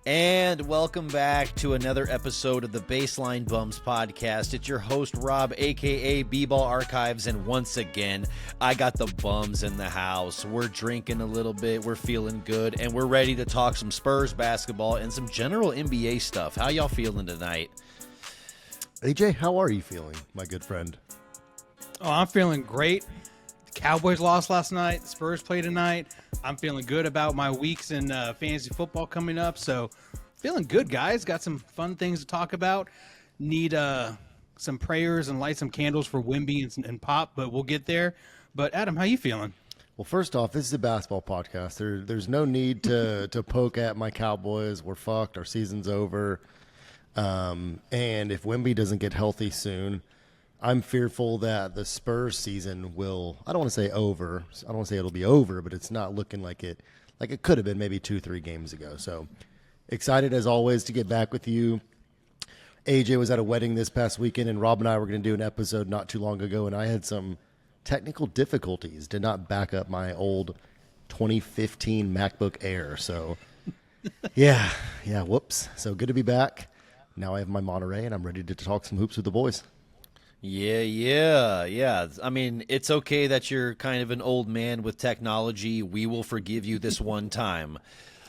And welcome back to another episode of the Baseline Bums podcast. It's your host, Rob, a.k.a. B-Ball Archives, and once again, I got the bums in the house. We're drinking a little bit, we're feeling good, and we're ready to talk some Spurs basketball and some general NBA stuff. How y'all feeling tonight? AJ, how are you feeling, my good friend? Oh, I'm feeling great. The Cowboys lost last night. The Spurs play tonight. I'm feeling good about my weeks in fantasy football coming up. So feeling good, guys. Got some fun things to talk about. Need some prayers and light some candles for Wemby and Pop, but we'll get there. But Adam, how you feeling? Well, first off, this is a basketball podcast. There's no need to poke at my Cowboys. We're fucked. Our season's over. And if Wemby doesn't get healthy soon, I'm fearful that the Spurs season will, I don't want to say over. I don't want to say it'll be over, but it's not looking like it could have been maybe 2-3 games ago. So excited as always to get back with you. AJ was at a wedding this past weekend, and Rob and I were going to do an episode not too long ago, and I had some technical difficulties. Did not back up my old 2015 MacBook Air. So yeah, whoops. So good to be back. Now I have my Monterey, and I'm ready to talk some hoops with the boys. Yeah. I mean, it's okay that you're kind of an old man with technology. We will forgive you this one time.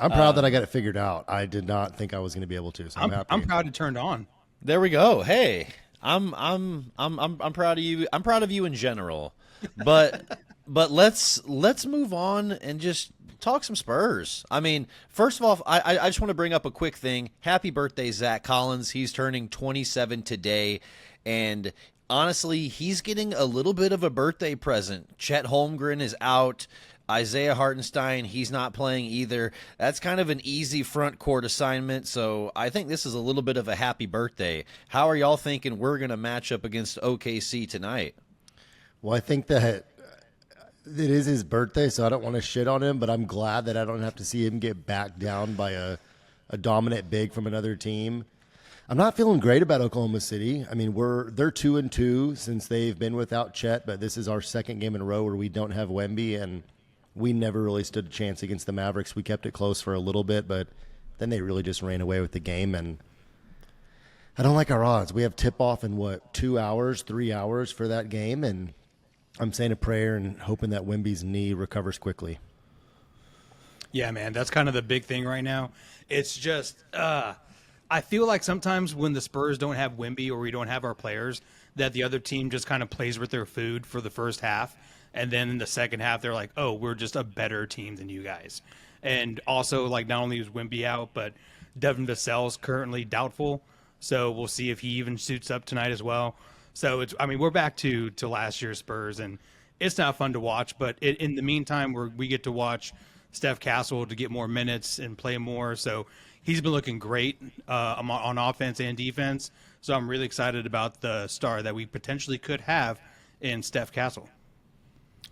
I'm proud that I got it figured out. I did not think I was going to be able to, so I'm happy. I'm proud it turned on. There we go. Hey, I'm proud of you. I'm proud of you in general. But let's move on and just talk some Spurs. I mean, first of all, I just want to bring up a quick thing. Happy birthday, Zach Collins. He's turning 27 today, and honestly, he's getting a little bit of a birthday present. Chet Holmgren is out. Isaiah Hartenstein, he's not playing either. That's kind of an easy front court assignment, so I think this is a little bit of a happy birthday. How are y'all thinking we're going to match up against OKC tonight? Well, I think that it is his birthday, so I don't want to shit on him, but I'm glad that I don't have to see him get backed down by a dominant big from another team. I'm not feeling great about Oklahoma City. I mean, they're 2-2 since they've been without Chet, but this is our second game in a row where we don't have Wemby, and we never really stood a chance against the Mavericks. We kept it close for a little bit, but then they really just ran away with the game, and I don't like our odds. We have tip-off in, 2 hours, 3 hours for that game, and I'm saying a prayer and hoping that Wemby's knee recovers quickly. Yeah, man, that's kind of the big thing right now. It's just I feel like sometimes when the Spurs don't have Wemby or we don't have our players, that the other team just kind of plays with their food for the first half. And then in the second half, they're like, oh, we're just a better team than you guys. And also, like, not only is Wemby out, but Devin Vassell's currently doubtful. So we'll see if he even suits up tonight as well. So, we're back to last year's Spurs, and it's not fun to watch. But in the meantime, we get to watch Steph Castle to get more minutes and play more. So he's been looking great on offense and defense. So I'm really excited about the star that we potentially could have in Steph Castle.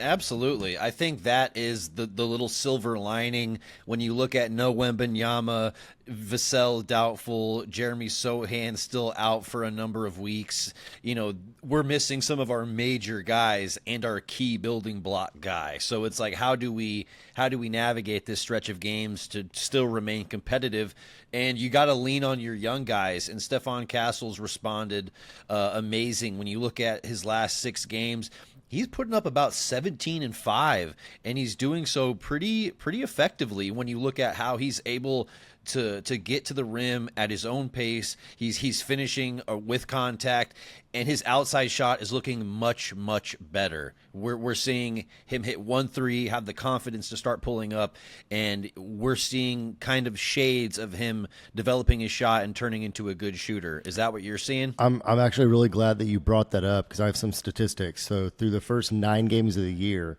Absolutely. I think that is the little silver lining when you look at No Wembanyama, Vassell doubtful, Jeremy Sohan still out for a number of weeks. You know, we're missing some of our major guys and our key building block guy. So it's like, how do we navigate this stretch of games to still remain competitive? And you got to lean on your young guys. And Stephon Castle's responded amazing. When you look at his last 6 games, he's putting up about 17 and 5, and he's doing so pretty effectively when you look at how he's able to get to the rim at his own pace. He's finishing with contact, and his outside shot is looking much better. We're seeing him hit 1-3, have the confidence to start pulling up, and we're seeing kind of shades of him developing his shot and turning into a good shooter. Is that what you're seeing? I'm actually really glad that you brought that up because I have some statistics. So through the first 9 games of the year,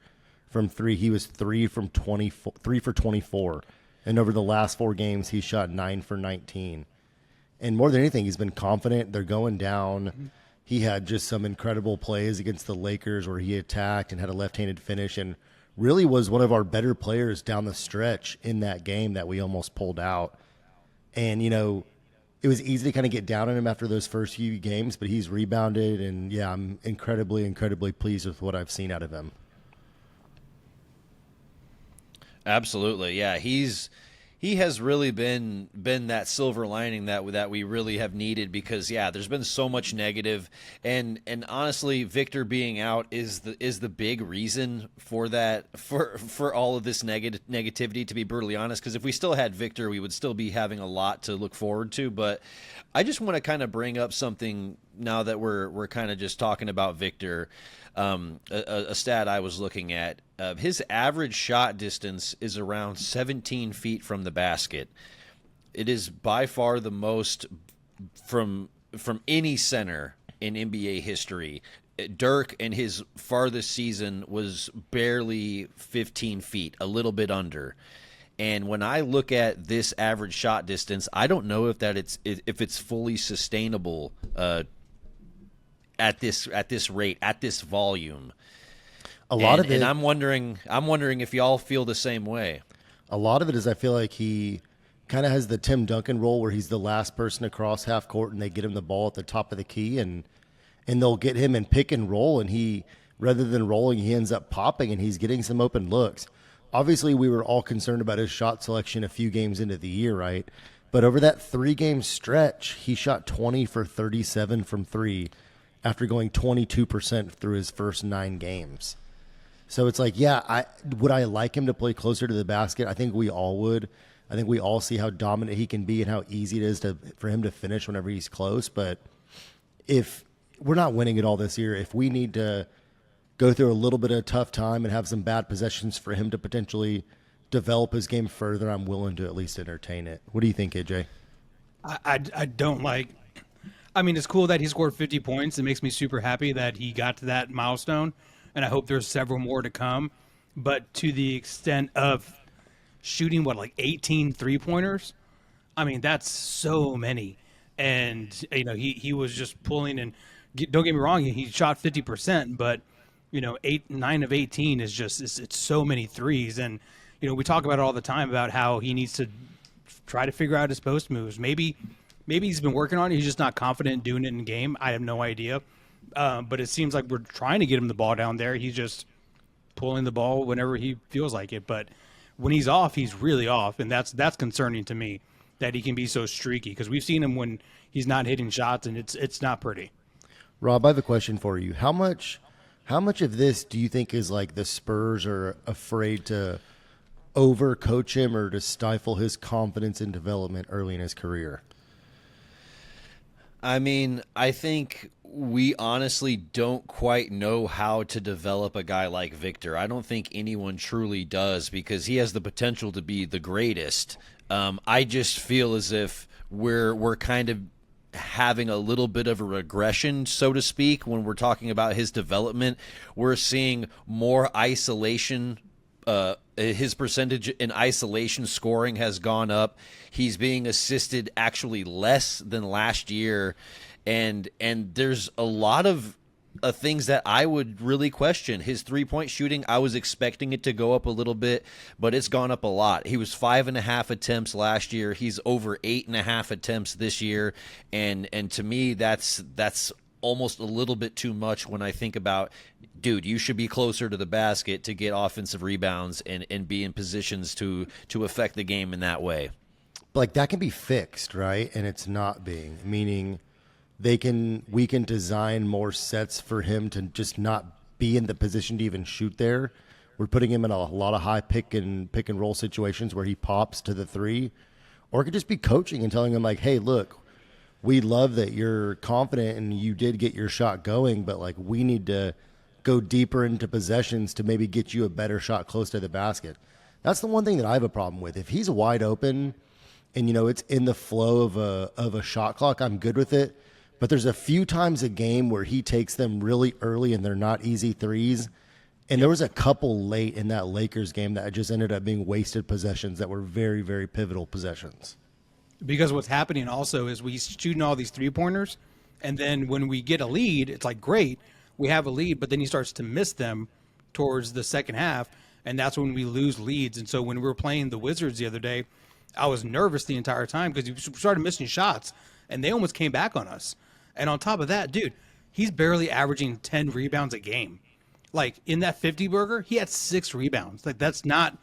from 3, he was 3 for 24. And over the last 4 games, he shot 9 for 19. And more than anything, he's been confident. They're going down. Mm-hmm. He had just some incredible plays against the Lakers where he attacked and had a left-handed finish and really was one of our better players down the stretch in that game that we almost pulled out. And, you know, it was easy to kind of get down on him after those first few games, but he's rebounded. And, yeah, I'm incredibly pleased with what I've seen out of him. Absolutely, yeah. He's He has really been that silver lining that we really have needed, because there's been so much negative, and honestly, Victor being out is the big reason for that, for all of this negativity, to be brutally honest, because if we still had Victor, we would still be having a lot to look forward to. But I just want to kind of bring up something now that we're kind of just talking about Victor. A stat I was looking at, his average shot distance is around 17 feet from the basket. It is by far the most from any center in NBA history. Dirk in his farthest season was barely 15 feet, a little bit under. And when I look at this average shot distance, I don't know if it's fully sustainable at this rate, at this volume. A lot of it, and I'm wondering if y'all feel the same way. A lot of it is, I feel like he kind of has the Tim Duncan role where he's the last person across half court and they get him the ball at the top of the key, and they'll get him in pick and roll, and he, rather than rolling, he ends up popping and he's getting some open looks. Obviously, we were all concerned about his shot selection a few games into the year, right? But over that 3-game stretch, he shot 20 for 37 from 3 after going 22% through his first 9 games. So it's like, would I like him to play closer to the basket? I think we all would. I think we all see how dominant he can be and how easy it is for him to finish whenever he's close. But if we're not winning it all this year, if we need to go through a little bit of a tough time and have some bad possessions for him to potentially develop his game further, I'm willing to at least entertain it. What do you think, AJ? I don't like. I mean, it's cool that he scored 50 points. It makes me super happy that he got to that milestone, and I hope there's several more to come. But to the extent of shooting, like 18 three-pointers, I mean, that's so many. And, he was just pulling, and don't get me wrong, he shot 50%, but, 9 of 18 is just, it's so many threes. And, we talk about it all the time about how he needs to try to figure out his post moves. Maybe he's been working on it. He's just not confident doing it in game. I have no idea. But it seems like we're trying to get him the ball down there. He's just pulling the ball whenever he feels like it. But when he's off, he's really off. And that's concerning to me, that he can be so streaky, because we've seen him when he's not hitting shots, and it's not pretty. Rob, I have a question for you. How much of this do you think is like the Spurs are afraid to overcoach him or to stifle his confidence and development early in his career? I mean, I think we honestly don't quite know how to develop a guy like Victor. I don't think anyone truly does, because he has the potential to be the greatest. I just feel as if we're kind of having a little bit of a regression, so to speak, when we're talking about his development. We're seeing more isolation. His percentage in isolation scoring has gone up. He's being assisted actually less than last year, and there's a lot of things that I would really question. His 3-point shooting, I was expecting it to go up a little bit, but it's gone up a lot. He was 5.5 attempts last year. He's over 8.5 attempts this year, and to me, that's almost a little bit too much when I think about, dude, you should be closer to the basket to get offensive rebounds and be in positions to affect the game in that way. Like, that can be fixed, right? And it's not being, meaning we can design more sets for him to just not be in the position to even shoot there. We're putting him in a lot of high pick and roll situations where he pops to the 3, or it could just be coaching and telling him, like, hey, look, we love that you're confident and you did get your shot going, but like, we need to go deeper into possessions to maybe get you a better shot close to the basket. That's the one thing that I have a problem with. If he's wide open and, it's in the flow of a shot clock, I'm good with it. But there's a few times a game where he takes them really early and they're not easy threes. And there was a couple late in that Lakers game that just ended up being wasted possessions that were very, very pivotal possessions. Because what's happening also is we shooting all these 3-pointers, and then when we get a lead, it's like, great, we have a lead, but then he starts to miss them towards the second half, and that's when we lose leads. And so when we were playing the Wizards the other day, I was nervous the entire time because we started missing shots, and they almost came back on us. And on top of that, dude, he's barely averaging 10 rebounds a game. Like, in that 50 burger, he had 6 rebounds. Like, that's not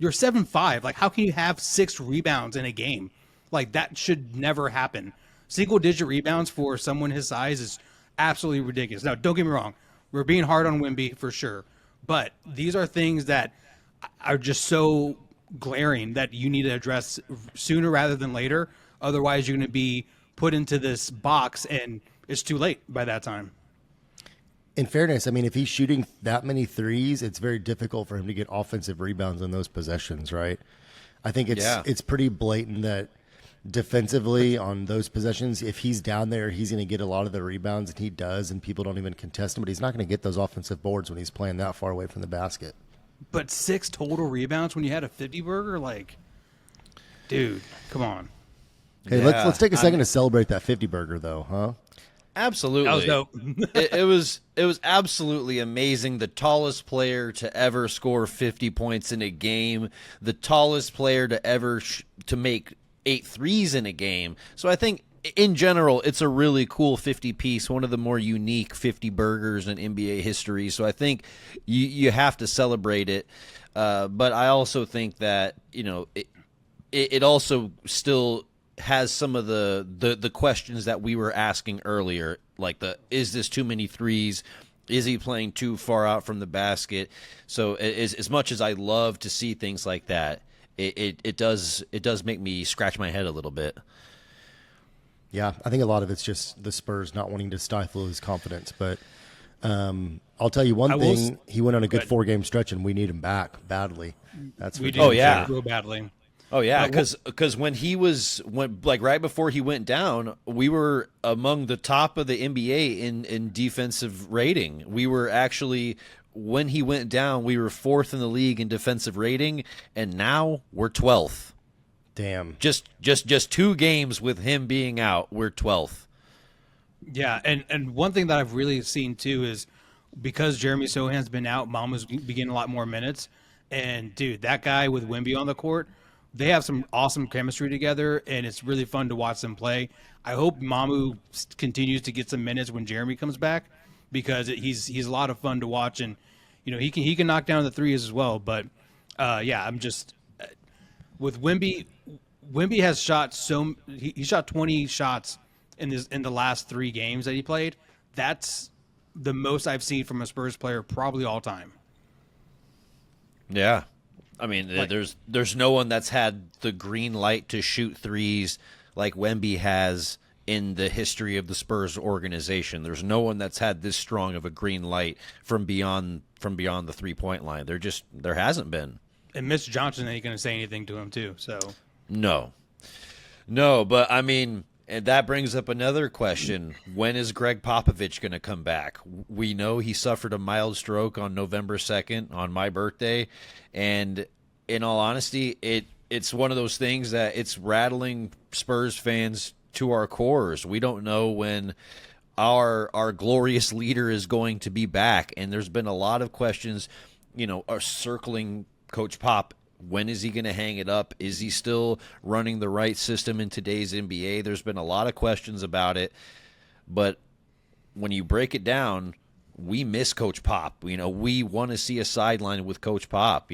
You're 7'5". Like, how can you have 6 rebounds in a game? Like, that should never happen. Single-digit rebounds for someone his size is absolutely ridiculous. Now, don't get me wrong. We're being hard on Wemby for sure. But these are things that are just so glaring that you need to address sooner rather than later. Otherwise, you're going to be put into this box, and it's too late by that time. In fairness, I mean, if he's shooting that many threes, it's very difficult for him to get offensive rebounds in those possessions, right? I think it's pretty blatant that defensively on those possessions, if he's down there, he's going to get a lot of the rebounds, and he does, and people don't even contest him, but he's not going to get those offensive boards when he's playing that far away from the basket. But 6 total rebounds when you had a 50-burger? Like, dude, come on. Hey, let's take a second to celebrate that 50-burger, though, huh? Absolutely. That was dope. it was absolutely amazing. The tallest player to ever score 50 points in a game, the tallest player to ever to make 8 threes in a game. So I think in general, it's a really cool 50 piece, one of the more unique 50 burgers in NBA history. So I think you have to celebrate it. But I also think that, it also still has some of the questions that we were asking earlier, like is this too many threes? Is he playing too far out from the basket? So as much as I love to see things like that, it does make me scratch my head a little bit. Yeah, I think a lot of it's just the Spurs not wanting to stifle his confidence. But I'll tell you one thing: he went on a good 4-game stretch, and we need him back badly. That's we for do. sure. Oh, yeah. Real badly. Oh yeah, because when right before he went down, we were among the top of the NBA in defensive rating. We were actually, when he went down, we were 4th in the league in defensive rating, and now we're 12th. Damn. Just 2 games with him being out, we're 12th. Yeah, and one thing that I've really seen too is because Jeremy Sohan's been out, Mama's been getting a lot more minutes, and dude, that guy with Wemby on the court. They have some awesome chemistry together, and it's really fun to watch them play. I hope Mamu continues to get some minutes when Jeremy comes back, because he's a lot of fun to watch, and he can knock down the threes as well. But I'm just with Wemby. Wemby has shot he shot 20 shots in the last 3 games that he played. That's the most I've seen from a Spurs player probably all time. Yeah. I mean, there's no one that's had the green light to shoot threes like Wemby has in the history of the Spurs organization. There's no one that's had this strong of a green light from beyond the 3-point line. There hasn't been. And Mitch Johnson ain't going to say anything to him too. So no, but I mean, and that brings up another question: when is Greg Popovich going to come back? We know he suffered a mild stroke on November 2nd, on my birthday, and in all honesty, it's one of those things that it's rattling Spurs fans to our cores. We don't know when our glorious leader is going to be back, and there's been a lot of questions, are circling Coach Pop. When is he going to hang it up? Is he still running the right system in today's NBA? There's been a lot of questions about it, but when you break it down, we miss Coach Pop. We want to see a sideline with Coach Pop.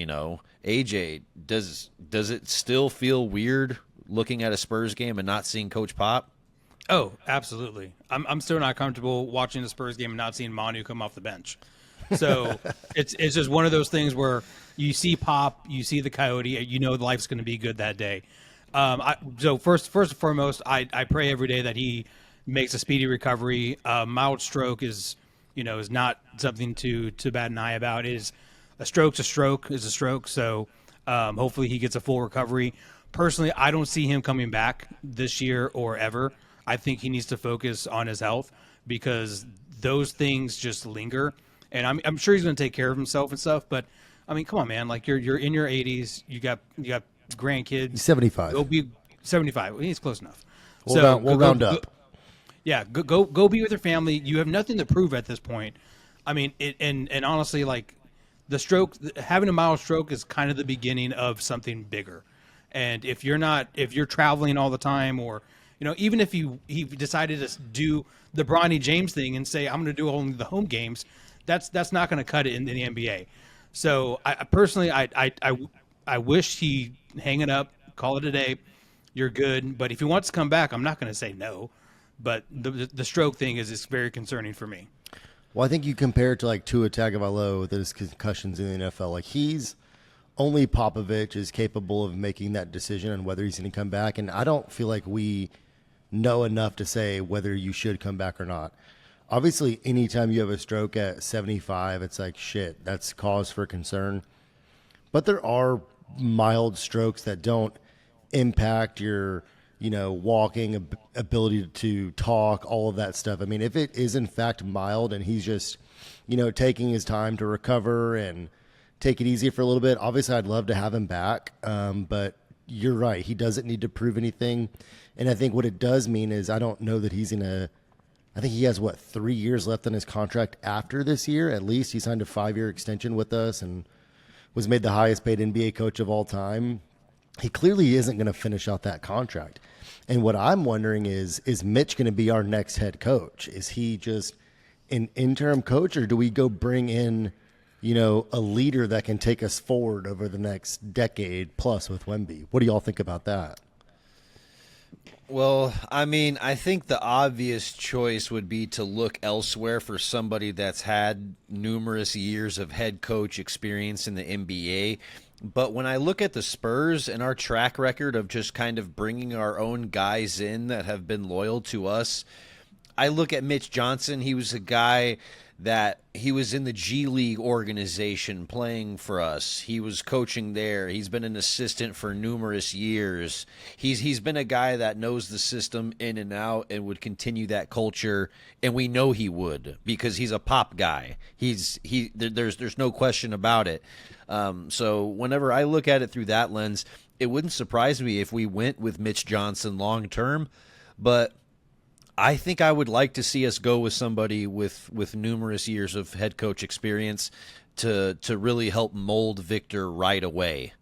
AJ, does it still feel weird looking at a Spurs game and not seeing Coach Pop? Oh, absolutely. I'm still not comfortable watching the Spurs game and not seeing Manu come off the bench. So it's just one of those things where you see Pop, you see the Coyote, life's going to be good that day. So first and foremost, I pray every day that he makes a speedy recovery. Mild stroke is not something to bat an eye about. A stroke's a stroke is a stroke. So hopefully he gets a full recovery. Personally, I don't see him coming back this year or ever. I think he needs to focus on his health, because those things just linger. And I'm sure he's going to take care of himself and stuff. But I mean, come on, man! Like you're in your 80s. You got grandkids. He's 75. Go be 75. He's close enough. We'll round up. Go be with your family. You have nothing to prove at this point. I mean, and honestly, like the stroke, having a mild stroke is kind of the beginning of something bigger. And if you're traveling all the time, or even if he decided to do the Bronny James thing and say, I'm going to do only the home games, that's not going to cut it in the NBA. So I personally I wish he hang it up, call it a day. You're good. But if he wants to come back, I'm not going to say no. But the stroke thing is very concerning for me. Well, I think you compare it to like Tua Tagovailoa with his concussions in the NFL. Like he's only Popovich is capable of making that decision on whether he's going to come back, and I don't feel like we know enough to say whether you should come back or not. Obviously, anytime you have a stroke at 75, it's like shit. That's cause for concern. But there are mild strokes that don't impact your, walking ability to talk, all of that stuff. I mean, if it is in fact mild and he's just, taking his time to recover and take it easy for a little bit, obviously I'd love to have him back. But you're right. He doesn't need to prove anything. And I think what it does mean is I don't know that he's going to, I think he has, 3 years left on his contract after this year. At least he signed a 5-year extension with us and was made the highest paid NBA coach of all time. He clearly isn't going to finish out that contract. And what I'm wondering is Mitch going to be our next head coach? Is he just an interim coach, or do we go bring in, a leader that can take us forward over the next decade plus with Wemby? What do y'all think about that? Well, I mean, I think the obvious choice would be to look elsewhere for somebody that's had numerous years of head coach experience in the NBA. But when I look at the Spurs and our track record of just kind of bringing our own guys in that have been loyal to us, I look at Mitch Johnson. He was a guy that he was in the G League organization playing for us. He was coaching there. He's been an assistant for numerous years. He's been a guy that knows the system in and out and would continue that culture, and we know he would because he's a Pop guy. There's no question about it. So whenever I look at it through that lens, it wouldn't surprise me if we went with Mitch Johnson long term, but I think I would like to see us go with somebody with numerous years of head coach experience to really help mold Victor right away.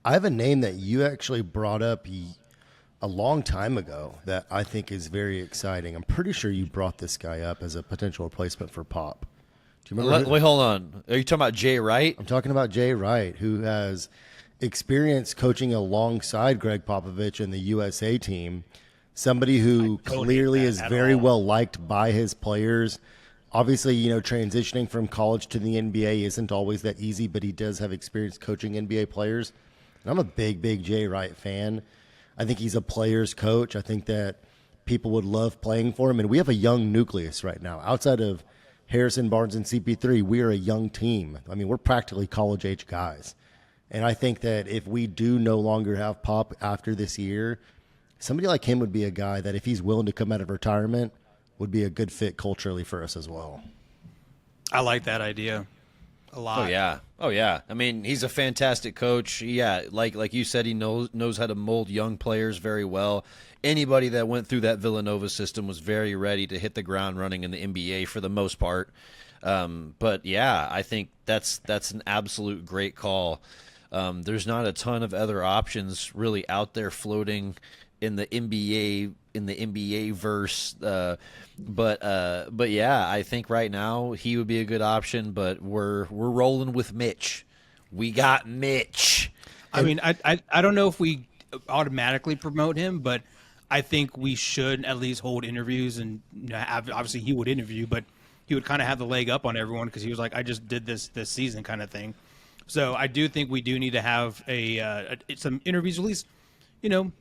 I have a name that you actually brought up a long time ago that I think is very exciting. I'm pretty sure you brought this guy up as a potential replacement for Pop. Do you remember? Wait, hold on. Are you talking about Jay Wright? I'm talking about Jay Wright, who has experience coaching alongside Greg Popovich and the USA team. Somebody who clearly is very well liked by his players. Obviously, transitioning from college to the NBA isn't always that easy, but he does have experience coaching NBA players. And I'm a big, big Jay Wright fan. I think he's a player's coach. I think that people would love playing for him. And we have a young nucleus right now. Outside of Harrison Barnes and CP3, we are a young team. I mean, we're practically college-age guys. And I think that if we do no longer have Pop after this year, somebody like him would be a guy that if he's willing to come out of retirement would be a good fit culturally for us as well. I like that idea a lot. Oh yeah. I mean, he's a fantastic coach. Yeah, like you said, he knows how to mold young players very well. Anybody that went through that Villanova system was very ready to hit the ground running in the NBA for the most part. But yeah, I think that's an absolute great call. There's not a ton of other options really out there floating in the NBA verse, but yeah, I think right now he would be a good option. But we're rolling with Mitch. We got Mitch. I mean, I don't know if we automatically promote him, but I think we should at least hold interviews and obviously he would interview, but he would kind of have the leg up on everyone because he was like, I just did this season kind of thing. So I do think we do need to have some interviews at least.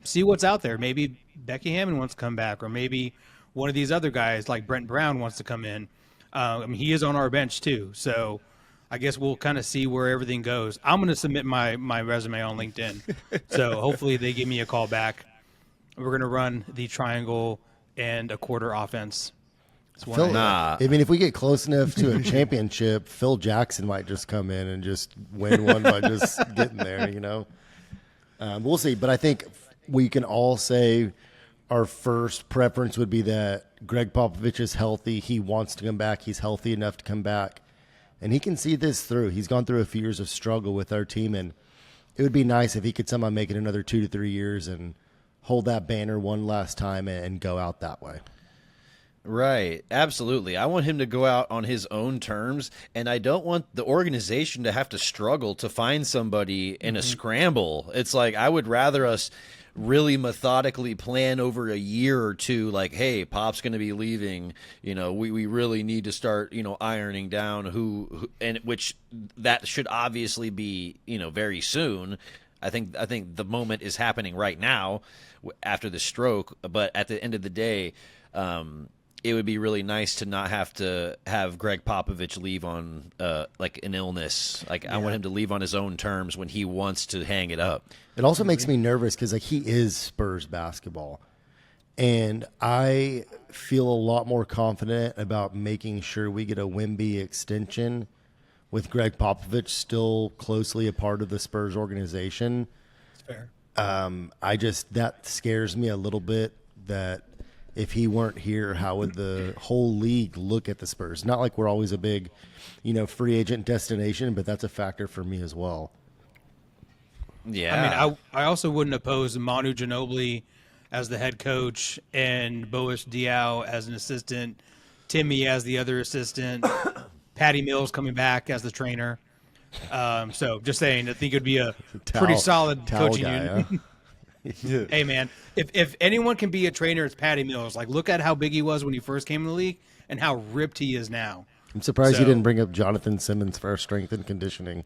See what's out there. Maybe Becky Hammond wants to come back, or maybe one of these other guys like Brent Brown wants to come in. I mean, he is on our bench too. So I guess we'll kind of see where everything goes. I'm going to submit my resume on LinkedIn. So hopefully they give me a call back. We're going to run the triangle and a quarter offense. I mean, if we get close enough to a championship, Phil Jackson might just come in and just win one by just getting there, We'll see, but I think we can all say our first preference would be that Greg Popovich is healthy. He wants to come back. He's healthy enough to come back, and he can see this through. He's gone through a few years of struggle with our team, and it would be nice if he could somehow make it another 2 to 3 years and hold that banner one last time and go out that way. Right. Absolutely. I want him to go out on his own terms, and I don't want the organization to have to struggle to find somebody in a scramble. It's like I would rather us really methodically plan over a year or two, like, hey, Pop's going to be leaving. We really need to start, ironing down who, and which that should obviously be, very soon. I think the moment is happening right now after the stroke, but at the end of the day, it would be really nice to not have to have Greg Popovich leave on like an illness. Like I want him to leave on his own terms when he wants to hang it up. It also makes me nervous because like he is Spurs basketball, and I feel a lot more confident about making sure we get a Wemby extension with Greg Popovich still closely a part of the Spurs organization. That's fair. That scares me a little bit that if he weren't here, how would the whole league look at the Spurs? Not like we're always a big, free agent destination, but that's a factor for me as well. Yeah. I mean, I also wouldn't oppose Manu Ginobili as the head coach and Boas Diaw as an assistant, Timmy as the other assistant, Patty Mills coming back as the trainer. So just saying, I think it would be a pretty solid coaching unit. Huh? Hey, man, if anyone can be a trainer, it's Patty Mills. Like, look at how big he was when he first came in the league and how ripped he is now. I'm surprised you didn't bring up Jonathan Simmons for our strength and conditioning.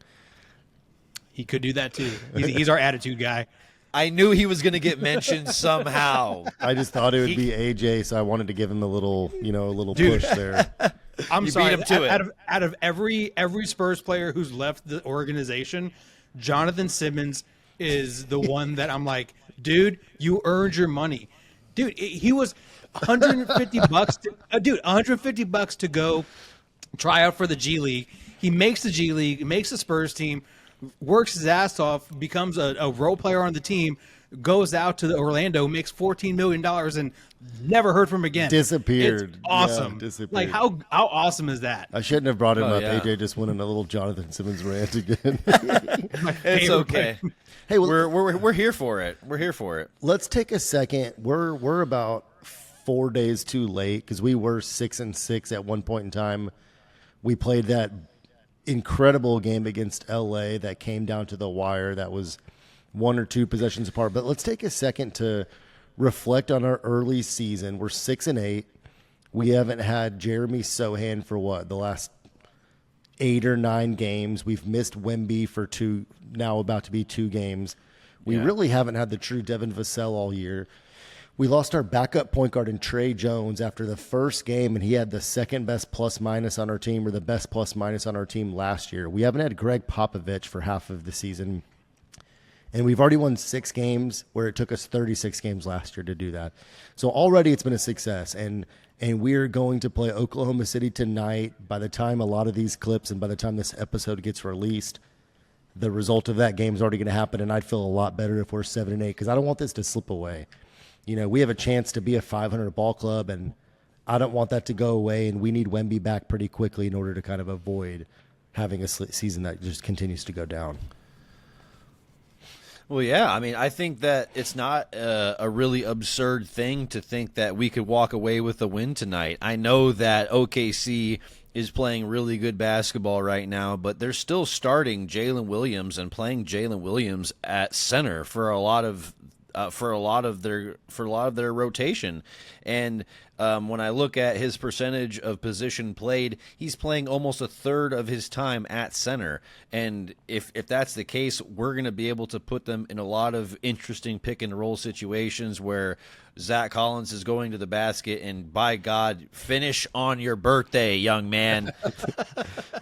He could do that, too. He's our attitude guy. I knew he was going to get mentioned somehow. I just thought it would be AJ, so I wanted to give him a little push there. I'm You sorry. beat him to it. Out of every Spurs player who's left the organization, Jonathan Simmons is the one that I'm like, dude, you earned your money. Dude, he was $150 $150 to go try out for the G League. He makes the G League, makes the Spurs team, works his ass off, becomes a role player on the team, goes out to Orlando, makes $14 million, and never heard from him again. Disappeared. It's awesome. Yeah, disappeared. Like, how awesome is that? I shouldn't have brought him up. yeah. AJ just went on a little Jonathan Simmons rant again. It's okay. Hey, well, We're here for it. We're here for it. let's take a second. We're about 4 days too late because we were 6-6 at one point in time. We played that incredible game against LA that came down to the wire. That was 1 or 2 possessions apart. But let's take a second to reflect on our early season. We're 6-8. We haven't had Jeremy Sohan for the last 8 or 9 games. We've missed Wemby for 2, now about to be 2 games. We really haven't had the true Devin Vassell all year. We lost our backup point guard in Trey Jones after the first game, and he had the second best plus-minus on our team, or the best plus-minus on our team last year. We haven't had Greg Popovich for half of the season, and we've already won 6 games where it took us 36 games last year to do that. So already it's been a success, and we're going to play Oklahoma City tonight. By the time a lot of these clips and by the time this episode gets released, the result of that game is already going to happen, and I'd feel a lot better if we're 7-8 because I don't want this to slip away. We have a chance to be a 500 ball club, and I don't want that to go away, and we need Wemby back pretty quickly in order to kind of avoid having a season that just continues to go down. Well, yeah. I mean, I think that it's not a really absurd thing to think that we could walk away with a win tonight. I know that OKC is playing really good basketball right now, but they're still starting Jalen Williams and playing Jalen Williams at center for a lot of their rotation. And when I look at his percentage of position played, he's playing almost a third of his time at center. And if that's the case, we're going to be able to put them in a lot of interesting pick and roll situations where Zach Collins is going to the basket, and by God, finish on your birthday, young man.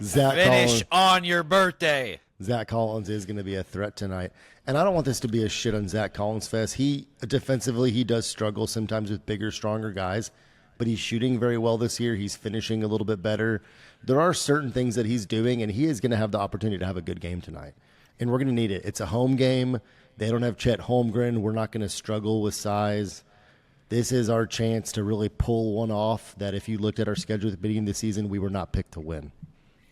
Finish on your birthday. Zach Collins is going to be a threat tonight. And I don't want this to be a shit on Zach Collins fest. Defensively, he does struggle sometimes with bigger, stronger guys, but he's shooting very well this year. He's finishing a little bit better. There are certain things that he's doing, and he is going to have the opportunity to have a good game tonight. And we're going to need it. It's a home game. They don't have Chet Holmgren. We're not going to struggle with size. This is our chance to really pull one off that if you looked at our schedule at the beginning of the season, we were not picked to win.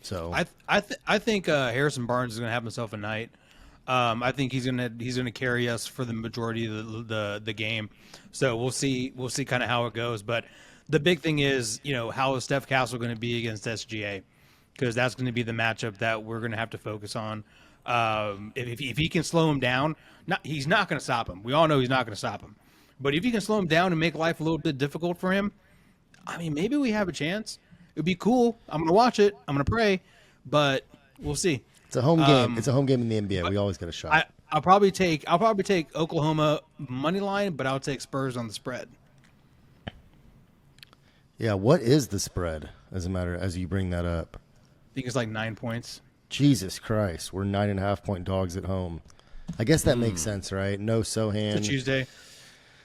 So I think Harrison Barnes is going to have himself a night. I think he's gonna carry us for the majority of the game. So we'll see kind of how it goes. But The big thing is, how is Steph Castle going to be against SGA? Because that's going to be the matchup that we're going to have to focus on. If he can slow him down, he's not going to stop him. We all know he's not going to stop him. But if you can slow him down and make life a little bit difficult for him, I mean, maybe we have a chance. It would be cool. I'm going to watch it. I'm going to pray. But we'll see. It's a home game. It's a home game in the NBA. We always get a shot. I'll probably take Oklahoma money line, but I'll take Spurs on the spread. Yeah, what is the spread as you bring that up? I think it's like 9 points. Jesus Christ, we're 9.5-point dogs at home. I guess that makes sense, right? No Sohan. It's a Tuesday,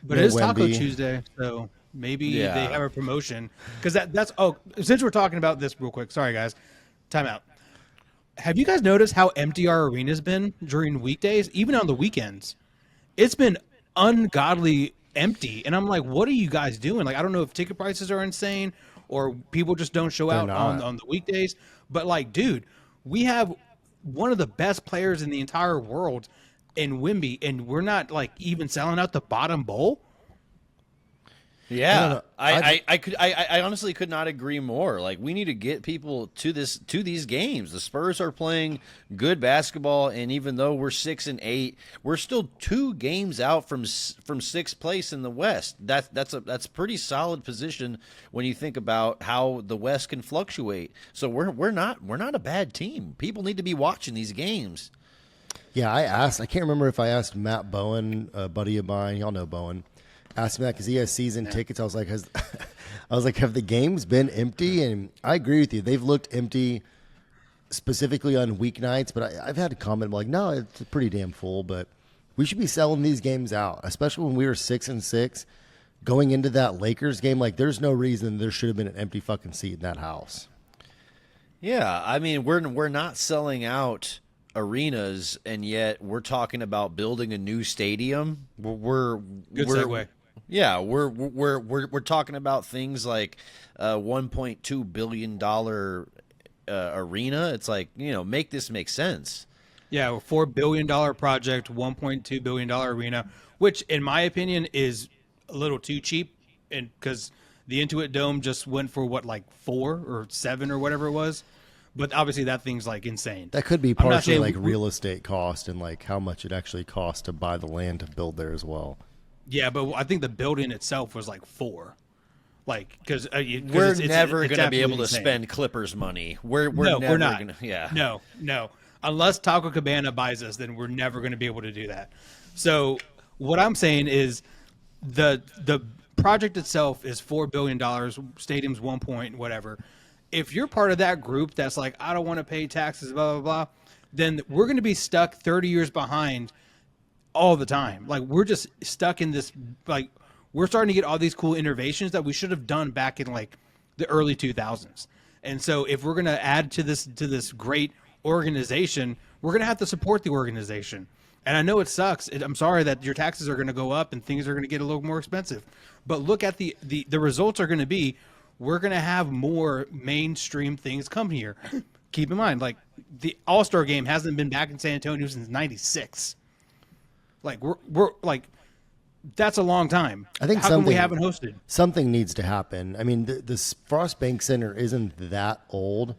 but No it is Taco Wemby. Tuesday, so maybe Yeah. they have a promotion. Because that's since we're talking about this real quick, sorry guys, time out. Have you guys noticed how empty our arena's been during weekdays, even on the weekends? It's been ungodly empty, and I'm like, what are you guys doing? Like, I don't know if ticket prices are insane or people just don't show out on the weekdays, but like, dude, we have one of the best players in the entire world in Wemby, and we're not like even selling out the bottom bowl. Yeah, I honestly could not agree more. Like, we need to get people to these games. The Spurs are playing good basketball, and even though we're 6-8, we're still 2 games out from sixth place in the West. That's pretty solid position when you think about how the West can fluctuate. So we're not a bad team. People need to be watching these games. Yeah, I can't remember if I asked Matt Bowen, a buddy of mine. Y'all know Bowen. Asked me that because he has season tickets. I was like, have the games been empty? And I agree with you. They've looked empty specifically on weeknights, but I've had a comment like, no, it's pretty damn full, but we should be selling these games out, especially when we were 6-6 going into that Lakers game. Like, there's no reason there should have been an empty fucking seat in that house. Yeah, I mean, we're not selling out arenas, and yet we're talking about building a new stadium. Good segue. Yeah, we're talking about things like $1.2 billion arena. It's like, make this make sense. Yeah, a $4 billion project, $1.2 billion arena, which in my opinion is a little too cheap, and because the Intuit Dome just went for what, like 4 or 7 or whatever it was. But obviously that thing's like insane. That could be partially like real estate cost and like how much it actually costs to buy the land to build there as well. Yeah, but I think the building itself was like 4. Like, because we're never going to be able to spend Clippers money. We're never not. Gonna, yeah. No. Unless Taco Cabana buys us, then we're never going to be able to do that. So what I'm saying is the project itself is $4 billion, stadium's 1 point, whatever. If you're part of that group that's like, I don't want to pay taxes, blah, blah, blah, then we're going to be stuck 30 years behind all the time. Like, we're just stuck in this, like, we're starting to get all these cool innovations that we should have done back in like the early 2000s. And so if we're going to add to this great organization, we're going to have to support the organization. And I know it sucks. I'm sorry that your taxes are going to go up and things are going to get a little more expensive. But look at the results are going to be, we're going to have more mainstream things come here. Keep in mind, like, the All-Star game hasn't been back in San Antonio since 96. Like, we're like, that's a long time. I think how come we haven't hosted? Something needs to happen. I mean, the Frost Bank Center isn't that old,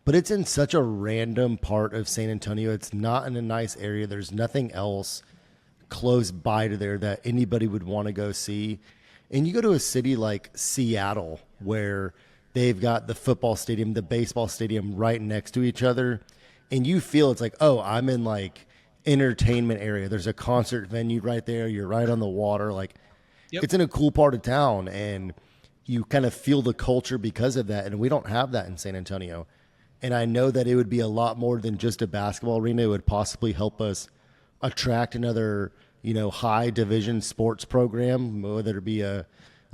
but it's in such a random part of San Antonio. It's not in a nice area. There's nothing else close by to there that anybody would want to go see. And you go to a city like Seattle, where they've got the football stadium, the baseball stadium right next to each other, and you feel it's like, oh, I'm in like entertainment area. There's a concert venue right there. You're right on the water. Like, It's in a cool part of town, and you kind of feel the culture because of that. And we don't have that in San Antonio. And I know that it would be a lot more than just a basketball arena. It would possibly help us attract another, high division sports program, whether it be I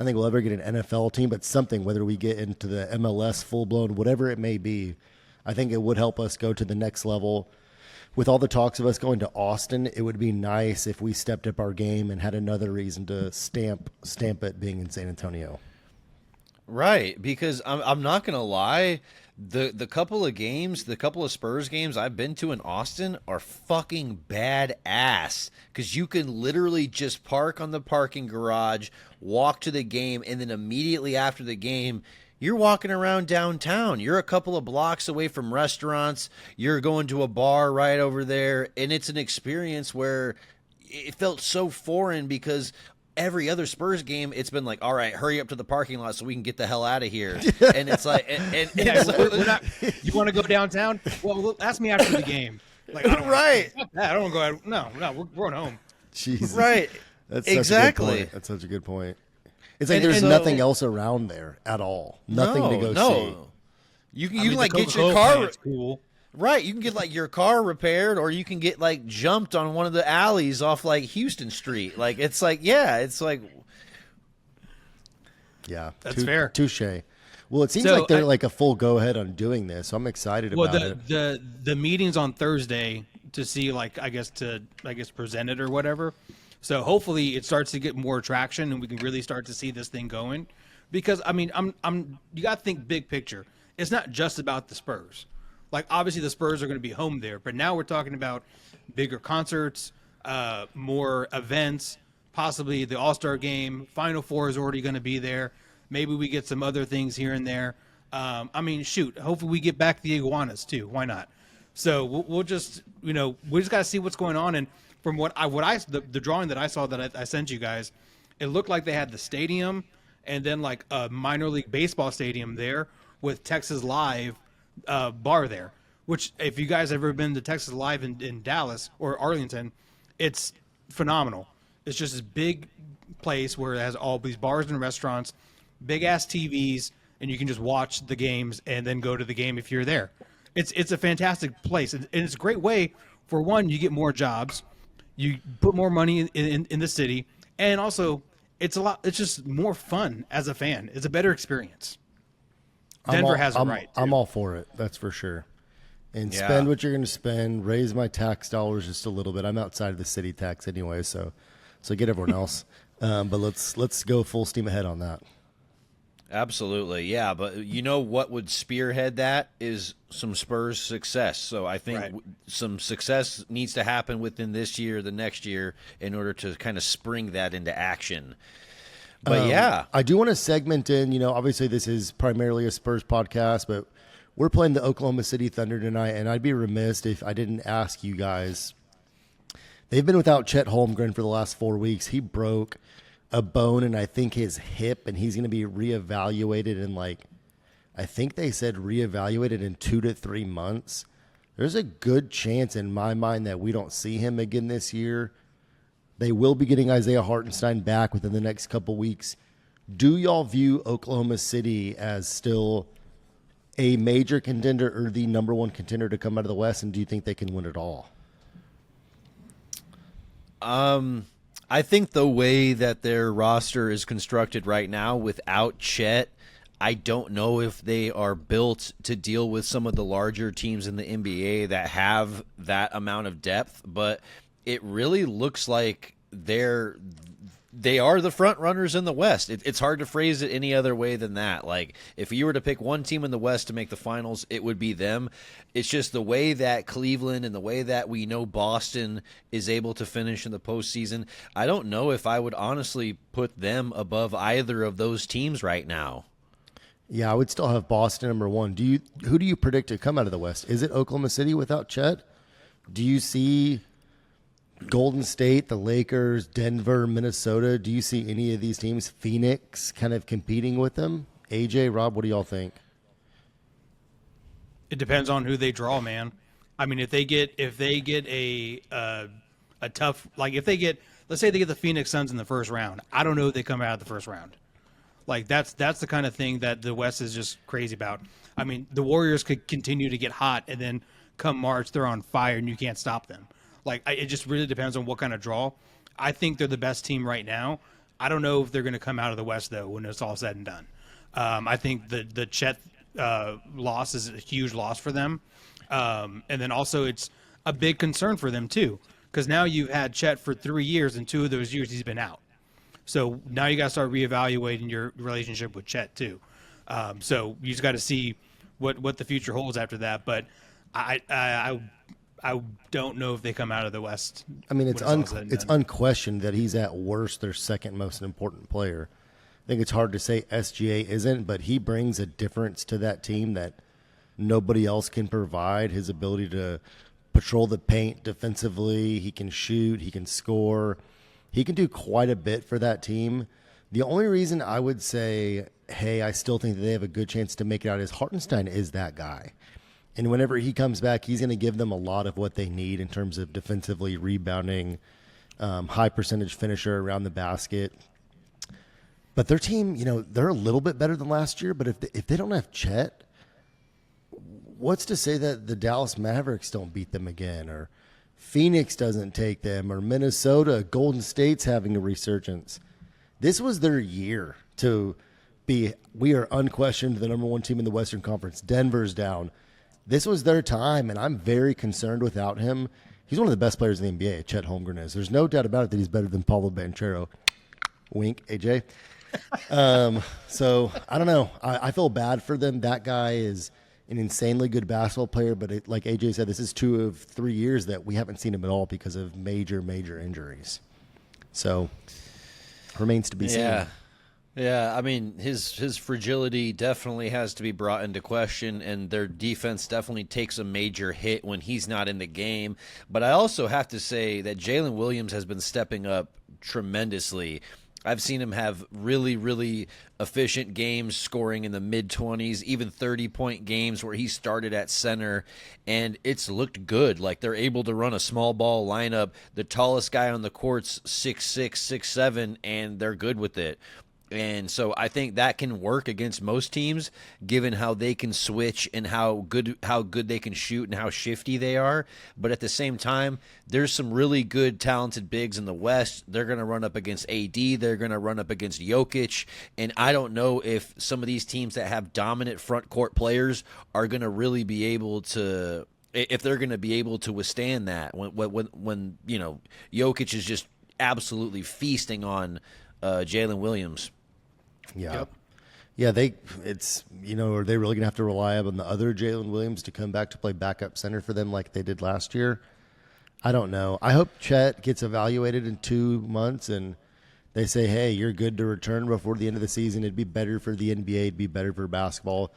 think we'll ever get an NFL team, but something, whether we get into the MLS full blown, whatever it may be, I think it would help us go to the next level. With all the talks of us going to Austin, it would be nice if we stepped up our game and had another reason to stamp it being in San Antonio. Right, because I'm not gonna lie, the couple of games, the couple of Spurs games I've been to in Austin are fucking badass. Because you can literally just park on the parking garage, walk to the game, and then immediately after the game, you're walking around downtown. You're a couple of blocks away from restaurants. You're going to a bar right over there, and it's an experience where it felt so foreign because every other Spurs game, it's been like, all right, hurry up to the parking lot so we can get the hell out of here. And it's like, Yeah, we're not, you want to go downtown? Well, ask me after the game. Like, I don't right. I don't want to go out. No, we're going home. Jesus. Right. That's such exactly. A good point. That's such a good point. It's like And- there's and nothing so- else around there at all. Nothing to go see. You can I mean, like the get your Coca-Cola car plant's cool. right. You can get like your car repaired, or you can get like jumped on one of the alleys off like Houston Street. Like it's like it's like Yeah, That's fair. Touche. Well, it seems So, like they're like a full go ahead on doing this, so I'm excited Well, about it. the meeting's on Thursday to see, like, I guess present it or whatever. So hopefully it starts to get more traction and we can really start to see this thing going. Because I mean, you got to think big picture. It's not just about the Spurs. Like, obviously the Spurs are going to be home there, but now we're talking about bigger concerts, more events, possibly the All-Star game. Final Four is already going to be there. Maybe we get some other things here and there. I mean, shoot, hopefully we get back the iguanas too. Why not? So we'll just, we just got to see what's going on. And from the drawing that I saw that I sent you guys, it looked like they had the stadium and then like a minor league baseball stadium there with Texas Live bar there. Which, if you guys ever been to Texas Live in Dallas or Arlington, it's phenomenal. It's just this big place where it has all these bars and restaurants, big ass TVs, and you can just watch the games and then go to the game if you're there. It's a fantastic place, and it's a great way. For one, you get more jobs, you put more money in the city, and also it's just more fun as a fan. It's a better experience. Denver has it right. I'm all for it. That's for sure. And Yeah. spend what you're going to spend. Raise my tax dollars just a little bit. I'm outside of the city tax anyway, so get everyone else. But let's go full steam ahead on that. Absolutely, yeah. But you know what would spearhead that is some Spurs success. So I think Right. some success needs to happen within this year, the next year, in order to kind of spring that into action. But yeah, I do want to segment in, obviously this is primarily a Spurs podcast, but we're playing the Oklahoma City Thunder tonight, and I'd be remiss if I didn't ask you guys. They've been without Chet Holmgren for the last 4 weeks. He broke a bone and I think his hip, and he's going to be reevaluated in I think they said reevaluated in 2 to 3 months. There's a good chance in my mind that we don't see him again this year. They will be getting Isaiah Hartenstein back within the next couple weeks. Do y'all view Oklahoma City as still a major contender or the number one contender to come out of the West, and do you think they can win it all? I think the way that their roster is constructed right now without Chet, I don't know if they are built to deal with some of the larger teams in the NBA that have that amount of depth, but it really looks like they are the front runners in the West. It's hard to phrase it any other way than that. Like, if you were to pick one team in the West to make the finals, it would be them. It's just the way that Cleveland and the way that we know Boston is able to finish in the postseason. I don't know if I would honestly put them above either of those teams right now. Yeah, I would still have Boston number one. Who do you predict to come out of the West? Is it Oklahoma City without Chet? Do you see Golden State, the Lakers, Denver, Minnesota? Do you see any of these teams, Phoenix, kind of competing with them? AJ, Rob, what do y'all think? It depends on who they draw, man. I mean, if they get a tough, like if they get, let's say they get the Phoenix Suns in the first round, I don't know if they come out of the first round. Like that's the kind of thing that the West is just crazy about. I mean, the Warriors could continue to get hot, and then come March they're on fire, and you can't stop them. Like it just really depends on what kind of draw. I think they're the best team right now. I don't know if they're going to come out of the West though when it's all said and done. I think the Chet loss is a huge loss for them, and then also it's a big concern for them too, because now you've had Chet for 3 years, and 2 of those years he's been out. So now you got to start reevaluating your relationship with Chet too. So you just got to see what the future holds after that. But I don't know if they come out of the West. I mean, when all said and it's done. unquestioned that he's at worst their second most important player. I think it's hard to say SGA isn't, but he brings a difference to that team that nobody else can provide. His ability to patrol the paint defensively, he can shoot, he can score. He can do quite a bit for that team. The only reason I would say, hey, I still think that they have a good chance to make it out is Hartenstein is that guy. And whenever he comes back, he's going to give them a lot of what they need in terms of defensively rebounding, high percentage finisher around the basket. But their team, they're a little bit better than last year. But if they don't have Chet, what's to say that the Dallas Mavericks don't beat them again, or Phoenix doesn't take them, or Minnesota, Golden State's having a resurgence? This was their year to be. We are unquestioned the number one team in the Western Conference. Denver's down. This was their time, and I'm very concerned without him. He's one of the best players in the NBA, Chet Holmgren is. There's no doubt about it that he's better than Paulo Banchero. Wink, AJ. So, I don't know. I feel bad for them. That guy is an insanely good basketball player, but like AJ said, this is 2 of 3 years that we haven't seen him at all because of major, major injuries. So, remains to be seen. Yeah, I mean, his fragility definitely has to be brought into question, and their defense definitely takes a major hit when he's not in the game. But I also have to say that Jalen Williams has been stepping up tremendously. I've seen him have really, really efficient games, scoring in the mid-20s, even 30-point games where he started at center, and it's looked good. Like, they're able to run a small ball lineup. The tallest guy on the court's 6'6", 6'7", and they're good with it. And so I think that can work against most teams, given how they can switch and how good they can shoot and how shifty they are. But at the same time, there's some really good, talented bigs in the West. They're going to run up against AD. They're going to run up against Jokic. And I don't know if some of these teams that have dominant front court players are going to really be able to, if they're going to be able to withstand that when Jokic is just absolutely feasting on Jalen Williams. Yeah. Yep. Yeah, are they really going to have to rely on the other Jalen Williams to come back to play backup center for them like they did last year? I don't know. I hope Chet gets evaluated in 2 months and they say, hey, you're good to return before the end of the season. It'd be better for the NBA. It'd be better for basketball.